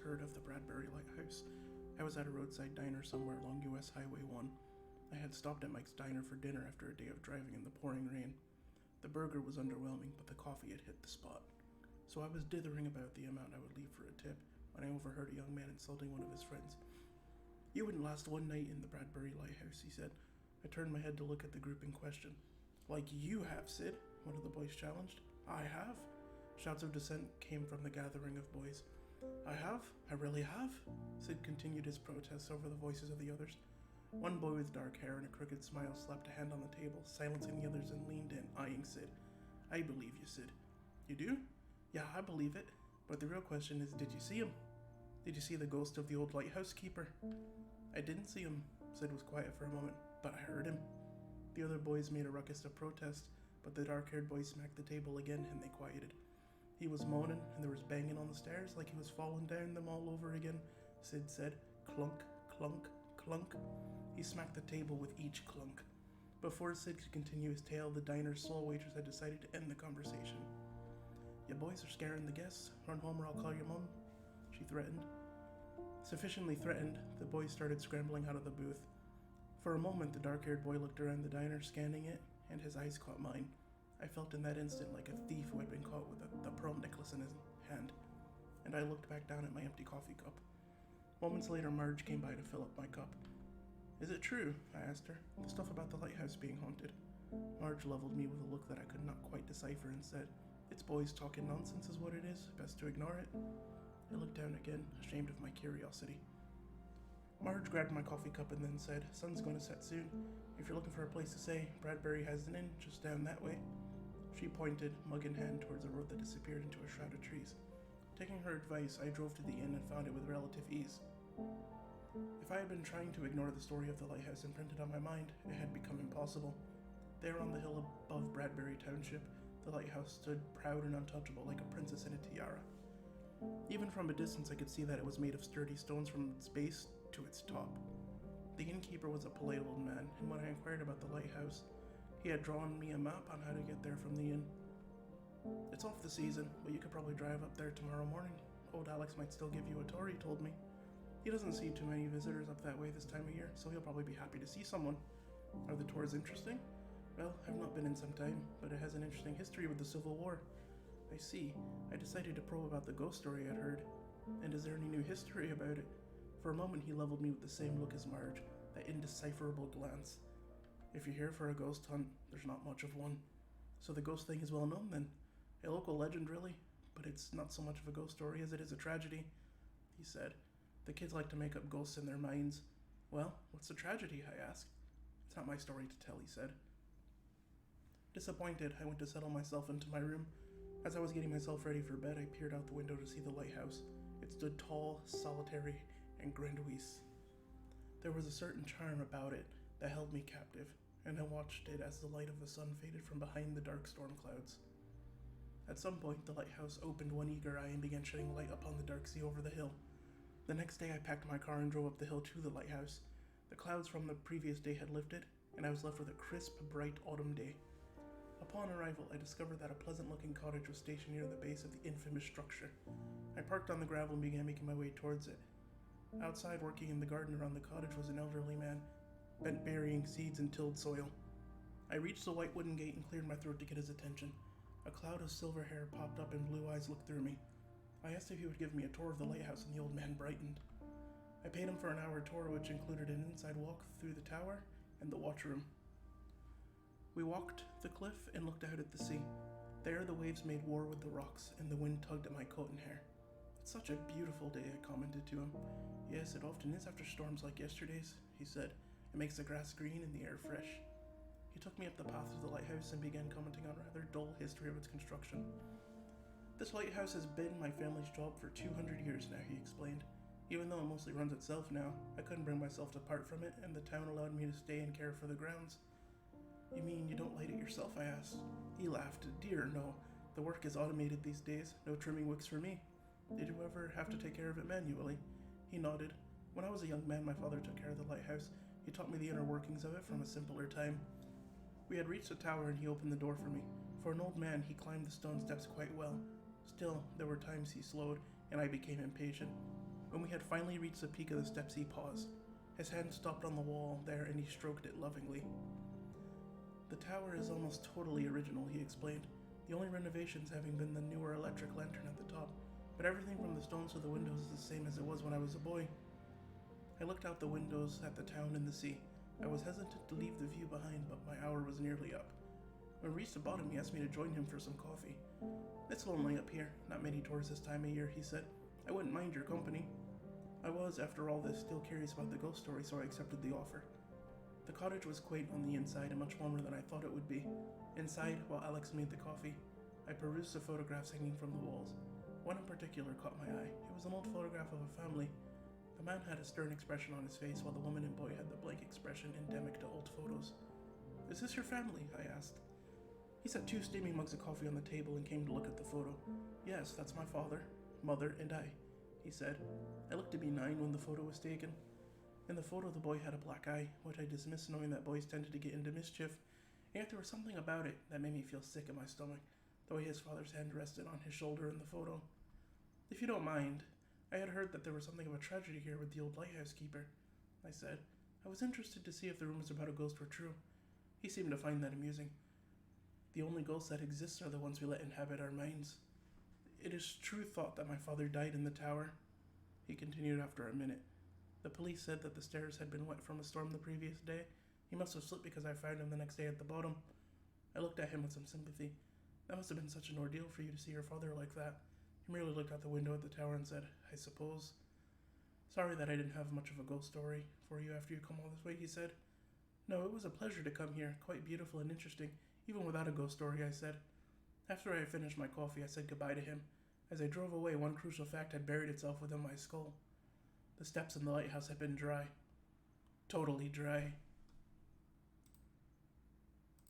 heard of the Bradburry Lighthouse. I was at a roadside diner somewhere along US Highway 1. I had stopped at Mike's Diner for dinner after a day of driving in the pouring rain. The burger was underwhelming, but the coffee had hit the spot. So I was dithering about the amount I would leave for a tip when I overheard a young man insulting one of his friends. "You wouldn't last one night in the Bradburry Lighthouse," he said. I turned my head to look at the group in question. "Like you have, Sid," one of the boys challenged. "I have?" Shouts of dissent came from the gathering of boys. "I have? I really have?" Sid continued his protests over the voices of the others. One boy with dark hair and a crooked smile slapped a hand on the table, silencing the others, and leaned in, eyeing Sid. "I believe you, Sid." "You do?" "Yeah, I believe it. But the real question is, did you see him? Did you see the ghost of the old lighthouse keeper?" "I didn't see him." Sid was quiet for a moment. "But I heard him." The other boys made a ruckus of protest, but the dark-haired boy smacked the table again, and they quieted. "He was moaning, and there was banging on the stairs like he was falling down them all over again," Sid said. "Clunk, clunk, clunk." He smacked the table with each clunk. Before Sid could continue his tale, the diner's sole waitress had decided to end the conversation. "You boys are scaring the guests. Run home or I'll call your mom," she threatened. Sufficiently threatened, the boys started scrambling out of the booth. For a moment, the dark-haired boy looked around the diner, scanning it, and his eyes caught mine. I felt in that instant like a thief who had been caught with the pearl necklace in his hand, and I looked back down at my empty coffee cup. Moments later, Marge came by to fill up my cup. "Is it true?" I asked her. "The stuff about the lighthouse being haunted?" Marge leveled me with a look that I could not quite decipher and said, "It's boys talking nonsense is what it is. Best to ignore it." I looked down again, ashamed of my curiosity. Marge grabbed my coffee cup and then said, "Sun's going to set soon. If you're looking for a place to stay, Bradburry has an inn just down that way." She pointed, mug in hand, towards a road that disappeared into a shroud of trees. Taking her advice, I drove to the inn and found it with relative ease. If I had been trying to ignore the story of the lighthouse imprinted on my mind, it had become impossible. There on the hill above Bradburry Township, the lighthouse stood proud and untouchable like a princess in a tiara. Even from a distance, I could see that it was made of sturdy stones from its base to its top. The innkeeper was a polite old man, and when I inquired about the lighthouse, he had drawn me a map on how to get there from the inn. "It's off the season, but you could probably drive up there tomorrow morning. Old Alex might still give you a tour," he told me. "He doesn't see too many visitors up that way this time of year, so he'll probably be happy to see someone." "Are the tours interesting?" "Well, I've not been in some time, but it has an interesting history with the Civil War." "I see. I decided to probe about the ghost story I'd heard." "And is there any new history about it?" For a moment he leveled me with the same look as Marge, that indecipherable glance. "If you're here for a ghost hunt, there's not much of one." "So the ghost thing is well known then?" "A local legend, really, but it's not so much of a ghost story as it is a tragedy," he said. "The kids like to make up ghosts in their minds." "Well, what's the tragedy?" I asked. "It's not my story to tell," he said. Disappointed, I went to settle myself into my room. As I was getting myself ready for bed, I peered out the window to see the lighthouse. It stood tall, solitary, and grandiose. There was a certain charm about it that held me captive, and I watched it as the light of the sun faded from behind the dark storm clouds. At some point, the lighthouse opened one eager eye and began shedding light upon the dark sea over the hill. The next day, I packed my car and drove up the hill to the lighthouse. The clouds from the previous day had lifted, and I was left with a crisp, bright autumn day. Upon arrival, I discovered that a pleasant-looking cottage was stationed near the base of the infamous structure. I parked on the gravel and began making my way towards it. Outside, working in the garden around the cottage, was an elderly man, bent burying seeds in tilled soil. I reached the white wooden gate and cleared my throat to get his attention. A cloud of silver hair popped up and blue eyes looked through me. I asked if he would give me a tour of the lighthouse, and the old man brightened. I paid him for an hour tour, which included an inside walk through the tower and the watch room. We walked the cliff and looked out at the sea. There, the waves made war with the rocks, and the wind tugged at my coat and hair. "It's such a beautiful day," I commented to him. "Yes, it often is after storms like yesterday's," he said. "It makes the grass green and the air fresh." He took me up the path to the lighthouse and began commenting on a rather dull history of its construction. "This lighthouse has been my family's job for 200 years now," he explained. "Even though it mostly runs itself now, I couldn't bring myself to part from it, and the town allowed me to stay and care for the grounds." "You mean you don't light it yourself?" I asked. He laughed. "Dear, no. The work is automated these days. No trimming wicks for me." "Did you ever have to take care of it manually?" He nodded. "When I was a young man, my father took care of the lighthouse. He taught me the inner workings of it from a simpler time." We had reached the tower and he opened the door for me. For an old man, he climbed the stone steps quite well. Still, there were times he slowed, and I became impatient. When we had finally reached the peak of the steps, he paused. His hand stopped on the wall there and he stroked it lovingly. The tower is almost totally original, he explained, the only renovations having been the newer electric lantern at the top, but everything from the stones to the windows is the same as it was when I was a boy. I looked out the windows at the town and the sea. I was hesitant to leave the view behind, but my hour was nearly up. When we reached the bottom, he asked me to join him for some coffee. It's lonely up here, not many tourists this time of year, he said. I wouldn't mind your company. I was, after all this, still curious about the ghost story, so I accepted the offer. The cottage was quaint on the inside and much warmer than I thought it would be. Inside, while Alex made the coffee, I perused the photographs hanging from the walls. One in particular caught my eye. It was an old photograph of a family. The man had a stern expression on his face, while the woman and boy had the blank expression endemic to old photos. Is this your family? I asked. He set 2 steaming mugs of coffee on the table and came to look at the photo. Yes, that's my father, mother, and I, he said. I looked to be 9 when the photo was taken. In the photo, the boy had a black eye, which I dismissed knowing that boys tended to get into mischief, and yet there was something about it that made me feel sick in my stomach, the way his father's hand rested on his shoulder in the photo. If you don't mind, I had heard that there was something of a tragedy here with the old lighthouse keeper, I said. I was interested to see if the rumors about a ghost were true. He seemed to find that amusing. The only ghosts that exist are the ones we let inhabit our minds. It is true thought that my father died in the tower, he continued after a minute. The police said that the stairs had been wet from a storm the previous day. He must have slipped because I found him the next day at the bottom. I looked at him with some sympathy. That must have been such an ordeal for you to see your father like that. He merely looked out the window at the tower and said, I suppose. Sorry that I didn't have much of a ghost story for you after you come all this way, he said. No, it was a pleasure to come here, quite beautiful and interesting, even without a ghost story, I said. After I had finished my coffee, I said goodbye to him. As I drove away, one crucial fact had buried itself within my skull. The steps in the lighthouse had been dry. Totally dry.